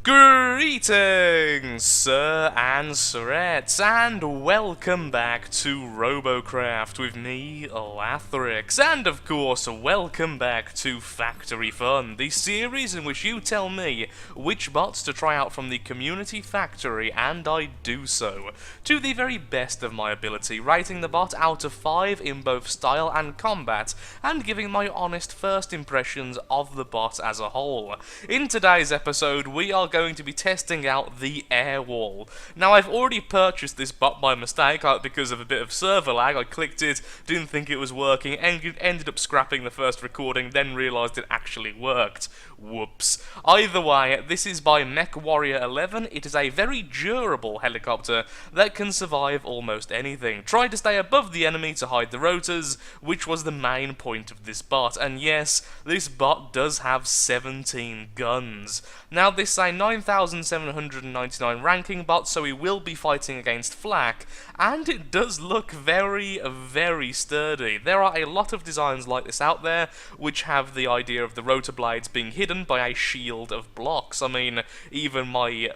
Greetings, sir and sirettes, and welcome back to Robocraft with me, Lathrix, and of course, welcome back to Factory Fun, the series in which you tell me which bots to try out from the community factory, and I do so, to the very best of my ability, rating the bot out of 5 in both style and combat, and giving my honest first impressions of the bot as a whole. In today's episode, we are going to be testing out the Airwall. Now, I've already purchased this bot by mistake because of a bit of server lag. I clicked it, didn't think it was working, ended up scrapping the first recording, then realised it actually worked. Whoops. Either way, this is by MechWarrior11. It is a very durable helicopter that can survive almost anything. Try to stay above the enemy to hide the rotors, which was the main point of this bot. And yes, this bot does have 17 guns. Now, this is a 9,799 ranking bot, so we will be fighting against Flak, and it does look very, very sturdy. There are a lot of designs like this out there, which have the idea of the rotor blades being hidden by a shield of blocks. I mean, even my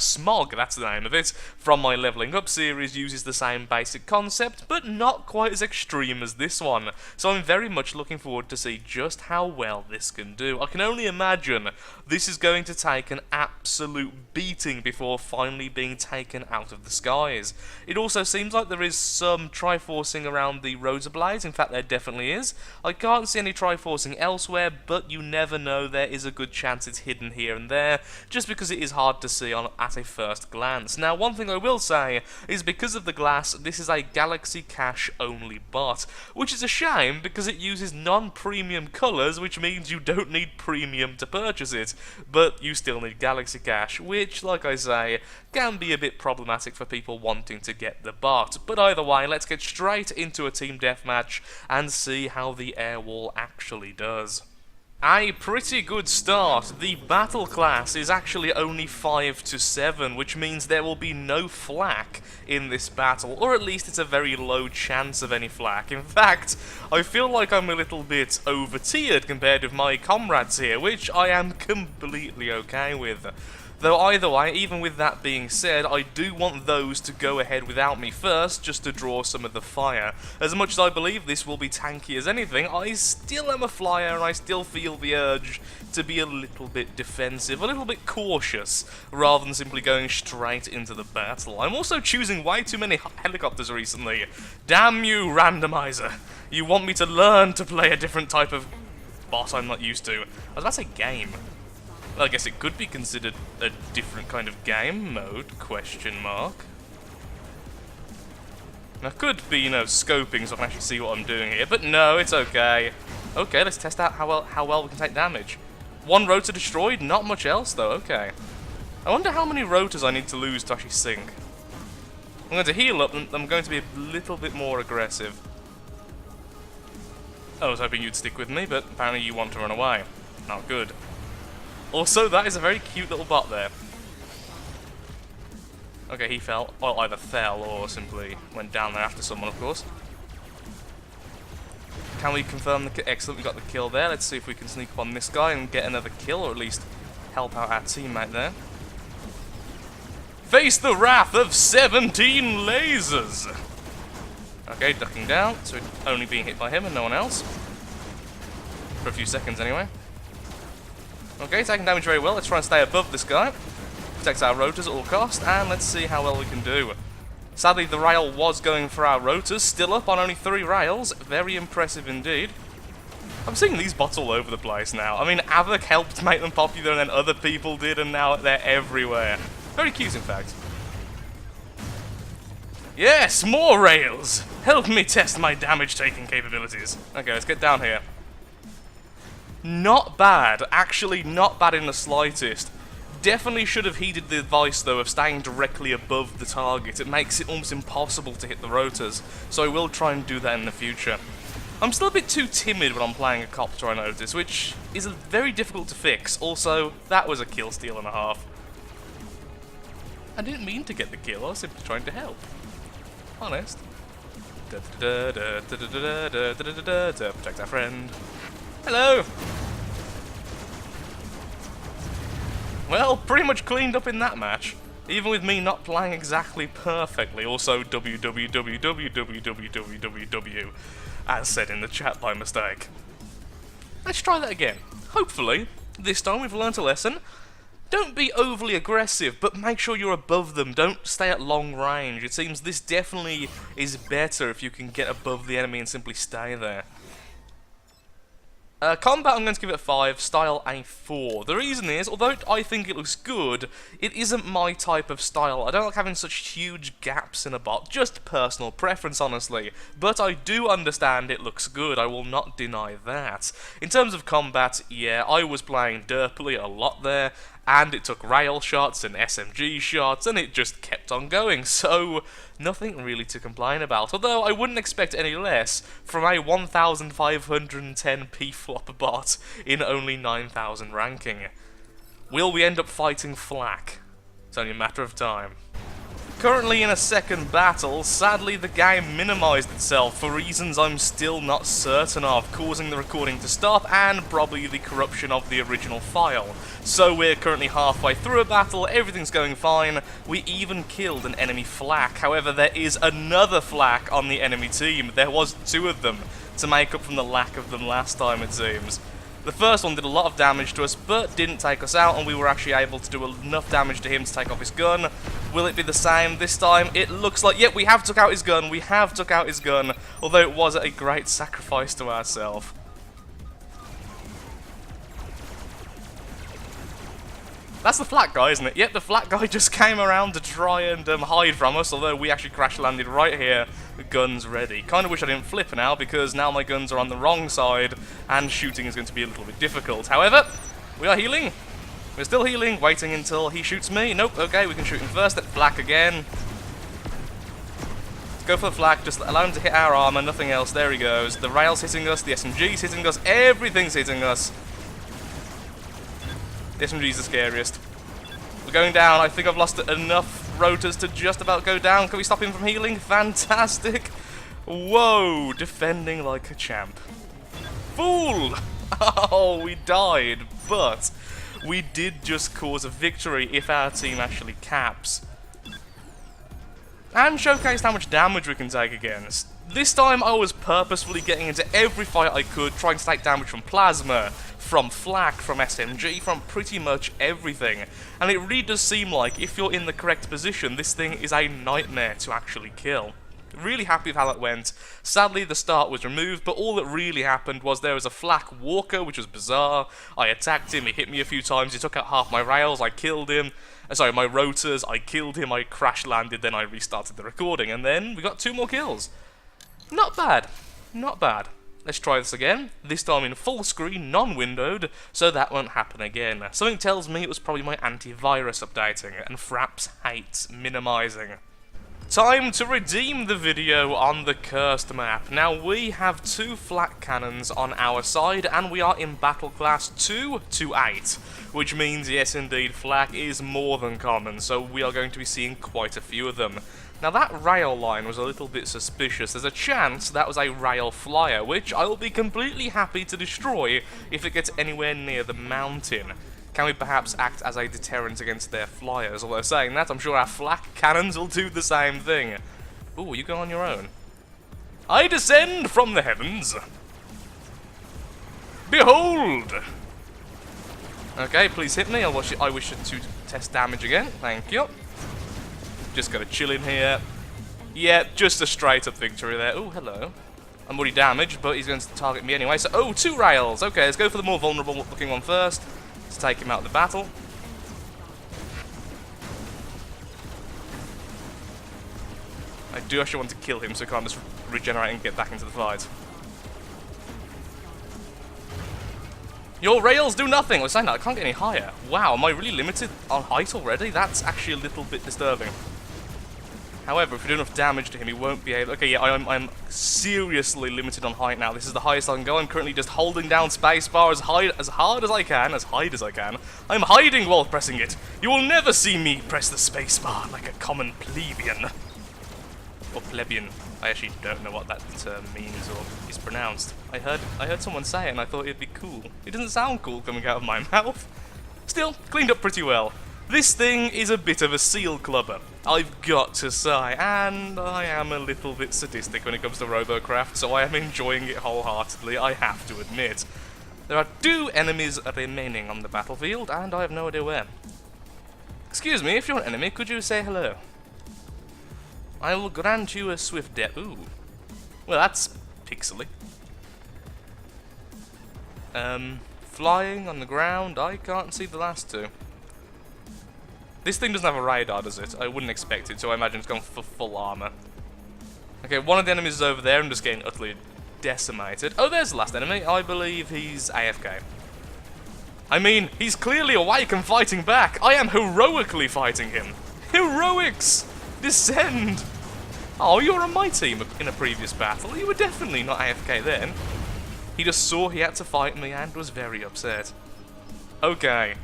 Smog, that's the name of it, from my Leveling Up series uses the same basic concept, but not quite as extreme as this one. So I'm very much looking forward to see just how well this can do. I can only imagine this is going to take an absolute beating before finally being taken out of the skies. It also seems like there is some Triforcing around the rotor blades. In fact, there definitely is. I can't see any Triforcing elsewhere, but you never know. There is a good chance it's hidden here and there, just because it is hard to see on at a first glance. Now, one thing I will say is because of the glass, this is a Galaxy Cash only bot, which is a shame because it uses non-premium colours, which means you don't need premium to purchase it, but you still need Galaxy Cash, which, like I say, can be a bit problematic for people wanting to get the bot. But either way, let's get straight into a team deathmatch and see how the Airwall actually does. A pretty good start. The battle class is actually only 5 to 7, which means there will be no flak in this battle, or at least it's a very low chance of any flak. In fact, I feel like I'm a little bit over-tiered compared with my comrades here, which I am completely okay with. Though either way, even with that being said, I do want those to go ahead without me first, just to draw some of the fire. As much as I believe this will be tanky as anything, I still am a flyer and I still feel the urge to be a little bit defensive, a little bit cautious, rather than simply going straight into the battle. I'm also choosing way too many helicopters recently. Damn you, randomizer! You want me to learn to play a different type of bot I'm not used to. I was about to say game. Well, I guess it could be considered a different kind of game mode, question mark. Now, could be, scoping so I can actually see what I'm doing here, but no, it's okay. Okay, let's test out how well we can take damage. One rotor destroyed, not much else though, okay. I wonder how many rotors I need to lose to actually sink. I'm going to heal up, and I'm going to be a little bit more aggressive. I was hoping you'd stick with me, but apparently you want to run away. Not good. Also, that is a very cute little bot there. Okay, he fell. Well, either fell or simply went down there after someone, of course. Can we confirm the kill? Excellent, we got the kill there. Let's see if we can sneak up on this guy and get another kill, or at least help out our teammate there. Face the wrath of 17 lasers! Okay, ducking down, so only being hit by him and no one else. For a few seconds, anyway. Okay, taking damage very well. Let's try and stay above this guy. Protect our rotors at all cost, and let's see how well we can do. Sadly, the rail was going for our rotors, still up on only 3 rails. Very impressive indeed. I'm seeing these bots all over the place now. I mean, Avok helped make them popular, and then other people did, and now they're everywhere. Very cute, in fact. Yes, more rails! Help me test my damage-taking capabilities. Okay, let's get down here. Not bad, actually not bad in the slightest. Definitely should have heeded the advice though of staying directly above the target. It makes it almost impossible to hit the rotors, so I will try and do that in the future. I'm still a bit too timid when I'm playing a copter, I notice, which is very difficult to fix. Also, that was a kill steal and a half. I didn't mean to get the kill, I was simply trying to help. Honest. Protect our friend. Hello! Well, pretty much cleaned up in that match. Even with me not playing exactly perfectly. Also, www, as said in the chat by mistake. Let's try that again. Hopefully, this time we've learnt a lesson. Don't be overly aggressive, but make sure you're above them. Don't stay at long range. It seems this definitely is better if you can get above the enemy and simply stay there. Combat, I'm going to give it a 5, style a 4. The reason is, although I think it looks good, it isn't my type of style. I don't like having such huge gaps in a bot, just personal preference, honestly. But I do understand it looks good, I will not deny that. In terms of combat, yeah, I was playing derpily a lot there, and it took rail shots and SMG shots, and it just kept on going, so nothing really to complain about. Although I wouldn't expect any less from a 1510p flop bot in only 9000 ranking. Will we end up fighting Flak? It's only a matter of time. Currently in a second battle, sadly the game minimised itself for reasons I'm still not certain of, causing the recording to stop and probably the corruption of the original file. So we're currently halfway through a battle, everything's going fine, we even killed an enemy Flak. However, there is another Flak on the enemy team. There was 2 of them, to make up from the lack of them last time it seems. The first one did a lot of damage to us, but didn't take us out, and we were actually able to do enough damage to him to take off his gun. Will it be the same this time? It looks like, yep, we have took out his gun, although it was a great sacrifice to ourselves. That's the Flak guy, isn't it? Yep, the Flak guy just came around to try and hide from us, although we actually crash landed right here, guns ready. Kind of wish I didn't flip now, because now my guns are on the wrong side, and shooting is going to be a little bit difficult. However, we are healing. We're still healing, waiting until he shoots me. Nope, okay, we can shoot him first, then Flak again. Let's go for the Flak, just allow him to hit our armor, nothing else. There he goes. The rail's hitting us, the SMG's hitting us, everything's hitting us. The SMG's the scariest. We're going down. I think I've lost enough rotors to just about go down. Can we stop him from healing? Fantastic. Whoa, defending like a champ. Fool! Oh, we died, but we did just cause a victory if our team actually caps. And showcased how much damage we can take against. This time I was purposefully getting into every fight I could, trying to take damage from Plasma, from Flak, from SMG, from pretty much everything. And it really does seem like, if you're in the correct position, this thing is a nightmare to actually kill. Really happy with how that went. Sadly, the start was removed, but all that really happened was there was a Flak walker, which was bizarre. I attacked him, he hit me a few times, he took out half my rails, I killed him. Sorry, my rotors, I killed him, I crash landed, then I restarted the recording, and then we got 2 more kills. Not bad. Not bad. Let's try this again, this time in full screen, non-windowed, so that won't happen again. Something tells me it was probably my antivirus updating, and Fraps hates minimizing. Time to redeem the video on the cursed map. Now we have 2 Flak cannons on our side, and we are in battle class 2 to 8, which means yes indeed Flak is more than common, so we are going to be seeing quite a few of them. Now that rail line was a little bit suspicious. There's a chance that was a rail flyer, which I will be completely happy to destroy if it gets anywhere near the mountain. Can we perhaps act as a deterrent against their flyers? Although saying that, I'm sure our Flak cannons will do the same thing. Ooh, you go on your own. I descend from the heavens. Behold! Okay, please hit me. I wish to test damage again. Thank you. Just gonna chill in here. Yeah, just a straight up victory there. Oh, hello. I'm already damaged, but he's going to target me anyway. So, oh, 2 rails. Okay, let's go for the more vulnerable looking one first. Let's take him out of the battle. I do actually want to kill him so I can't just regenerate and get back into the fight. Your rails do nothing! I was saying that, I can't get any higher. Wow, am I really limited on height already? That's actually a little bit disturbing. However, if we do enough damage to him, he won't be able... Okay, yeah, I'm seriously limited on height now. This is the highest I can go. I'm currently just holding down spacebar as hard as I can. I'm hiding while pressing it. You will never see me press the spacebar like a common plebeian. Or plebeian. I actually don't know what that term means or is pronounced. I heard someone say it and I thought it'd be cool. It doesn't sound cool coming out of my mouth. Still, cleaned up pretty well. This thing is a bit of a seal clubber, I've got to say, and I am a little bit sadistic when it comes to Robocraft, so I am enjoying it wholeheartedly, I have to admit. There are 2 enemies remaining on the battlefield, and I have no idea where. Excuse me, if you're an enemy, could you say hello? I will grant you a swift death. Ooh. Well, that's pixely. Flying on the ground, I can't see the last 2. This thing doesn't have a radar, does it? I wouldn't expect it, so I imagine it's gone for full armor. Okay, one of the enemies is over there and just getting utterly decimated. Oh, there's the last enemy. I believe he's AFK. I mean, he's clearly awake and fighting back. I am heroically fighting him. Heroics! Descend! Oh, you were on my team in a previous battle. You were definitely not AFK then. He just saw he had to fight me and was very upset. Okay.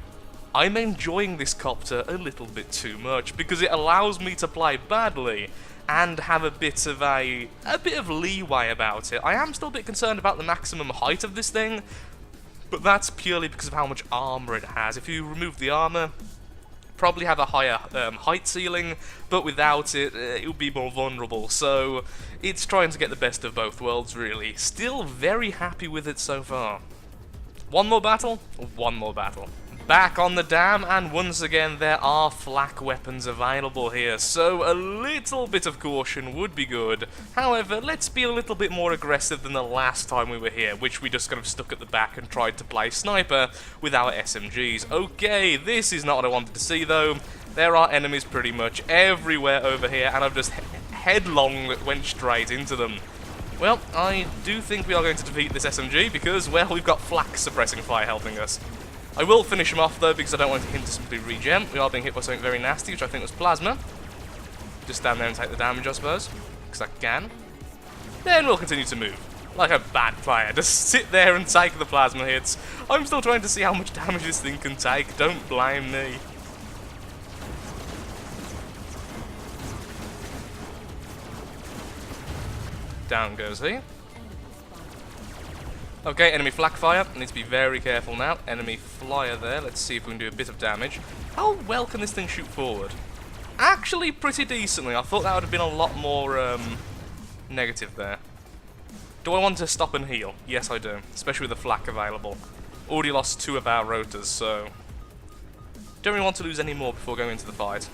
I'm enjoying this copter a little bit too much because it allows me to play badly and have a bit of leeway about it. I am still a bit concerned about the maximum height of this thing, but that's purely because of how much armor it has. If you remove the armor, probably have a higher height ceiling, but without it, it would be more vulnerable. So it's trying to get the best of both worlds, really. Still very happy with it so far. One more battle? One more battle. Back on the dam, and once again there are flak weapons available here, so a little bit of caution would be good. However, let's be a little bit more aggressive than the last time we were here, which we just kind of stuck at the back and tried to play sniper with our SMGs. Okay, this is not what I wanted to see though. There are enemies pretty much everywhere over here, and I've just headlong went straight into them. Well, I do think we are going to defeat this SMG because, well, we've got flak suppressing fire helping us. I will finish him off though because I don't want him to simply regen. We are being hit by something very nasty, which I think was plasma. Just stand there and take the damage, I suppose, because I can. Then we'll continue to move. Like a bad player, just sit there and take the plasma hits. I'm still trying to see how much damage this thing can take, don't blame me. Down goes he. Okay, enemy flak fire. Need to be very careful now. Enemy flyer there. Let's see if we can do a bit of damage. How well can this thing shoot forward? Actually, pretty decently. I thought that would have been a lot more negative there. Do I want to stop and heal? Yes, I do. Especially with the flak available. Already lost 2 of our rotors, so don't really want to lose any more before going into the fight.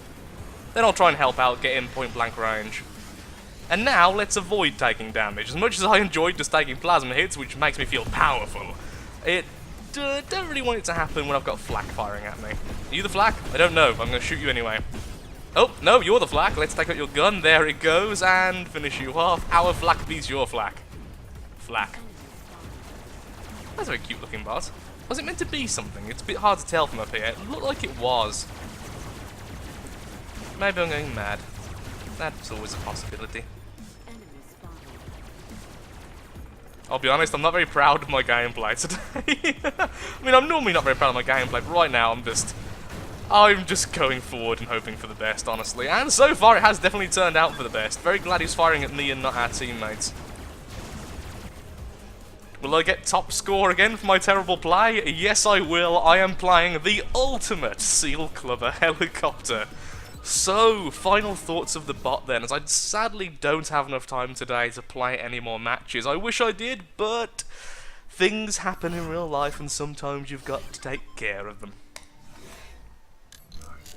Then I'll try and help out, get in point blank range. And now, let's avoid taking damage. As much as I enjoyed just taking plasma hits, which makes me feel powerful, it don't really want it to happen when I've got flak firing at me. Are you the flak? I don't know, but I'm going to shoot you anyway. Oh, no, you're the flak. Let's take out your gun. There it goes, and finish you off. Our flak beats your flak. Flak. That's a very cute looking bot. Was it meant to be something? It's a bit hard to tell from up here. It looked like it was. Maybe I'm going mad. That's always a possibility. I'll be honest, I'm not very proud of my gameplay today. I mean, I'm normally not very proud of my gameplay, but right now I'm just going forward and hoping for the best, honestly. And so far it has definitely turned out for the best. Very glad he's firing at me and not our teammates. Will I get top score again for my terrible play? Yes, I will. I am playing the ultimate Seal Clubber helicopter. So, final thoughts of the bot then, as I sadly don't have enough time today to play any more matches. I wish I did, but things happen in real life and sometimes you've got to take care of them.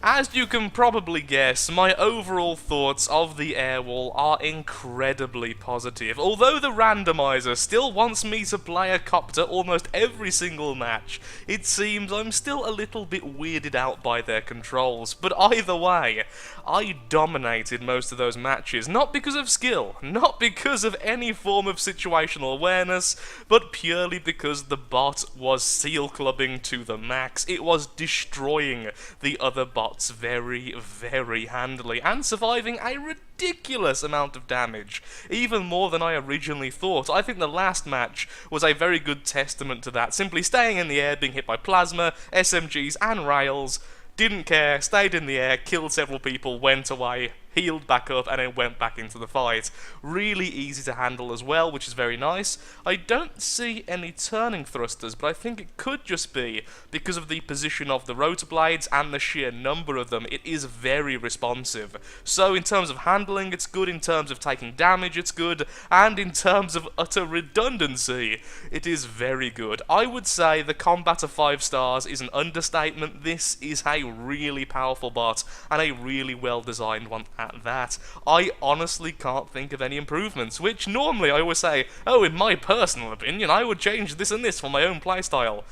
As you can probably guess, my overall thoughts of the Airwall are incredibly positive. Although the randomizer still wants me to play a copter almost every single match, it seems I'm still a little bit weirded out by their controls. But either way, I dominated most of those matches, not because of skill, not because of any form of situational awareness, but purely because the bot was seal clubbing to the max. It was destroying the other bots very, very handily, and surviving a ridiculous amount of damage, even more than I originally thought. I think the last match was a very good testament to that, simply staying in the air, being hit by plasma, SMGs and rails, didn't care, stayed in the air, killed several people, went away, healed back up, and then went back into the fight. Really easy to handle as well, which is very nice. I don't see any turning thrusters, but I think it could just be because of the position of the rotor blades and the sheer number of them. It is very responsive. So in terms of handling, it's good. In terms of taking damage, it's good. And in terms of utter redundancy, it is very good. I would say the combat of 5 stars is an understatement. This is a really powerful bot, and a really well designed one at that. I honestly can't think of any improvements, which normally I always say, oh, in my personal opinion, I would change this and this for my own playstyle.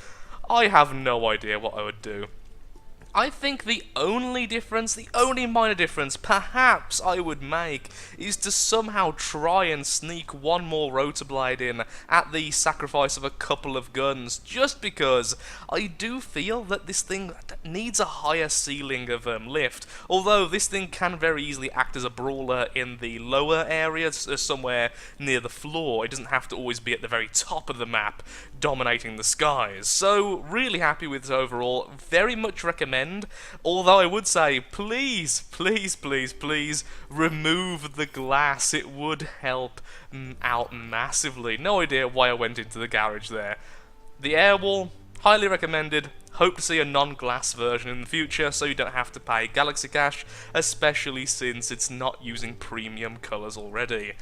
I have no idea what I would do. I think the only difference, the only minor difference perhaps I would make is to somehow try and sneak one more rotor blade in at the sacrifice of a couple of guns, just because I do feel that this thing needs a higher ceiling of lift, although this thing can very easily act as a brawler in the lower areas, somewhere near the floor. It doesn't have to always be at the very top of the map, dominating the skies. So, really happy with this overall, very much recommend. Although I would say, please, please, please, please, remove the glass. It would help out massively. No idea why I went into the garage there. The Airwall, highly recommended. Hope to see a non-glass version in the future, so you don't have to pay Galaxy Cash, especially since it's not using premium colours already.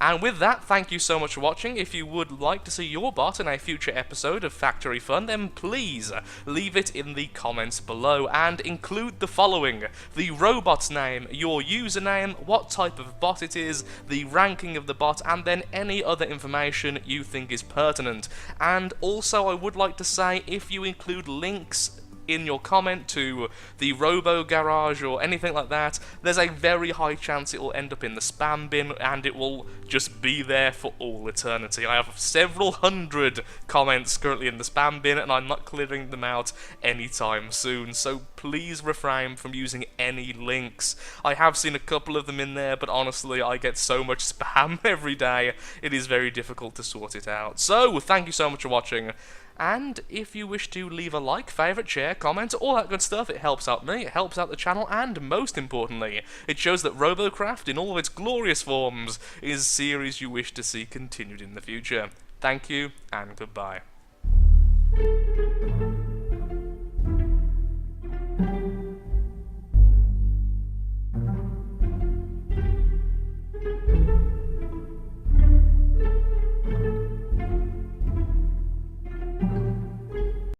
And with that, thank you so much for watching. If you would like to see your bot in a future episode of Factory Fun, then please leave it in the comments below and include the following: the robot's name, your username, what type of bot it is, the ranking of the bot, and then any other information you think is pertinent. And also, I would like to say, if you include links in your comment to the Robo Garage or anything like that, there's a very high chance it will end up in the spam bin and it will just be there for all eternity. I have several hundred comments currently in the spam bin and I'm not clearing them out anytime soon, so please refrain from using any links. I have seen a couple of them in there, but honestly I get so much spam every day, it is very difficult to sort it out. So, thank you so much for watching. And if you wish to leave a like, favourite, share, comment, all that good stuff, it helps out me, it helps out the channel, and most importantly, it shows that Robocraft, in all of its glorious forms, is a series you wish to see continued in the future. Thank you, and goodbye.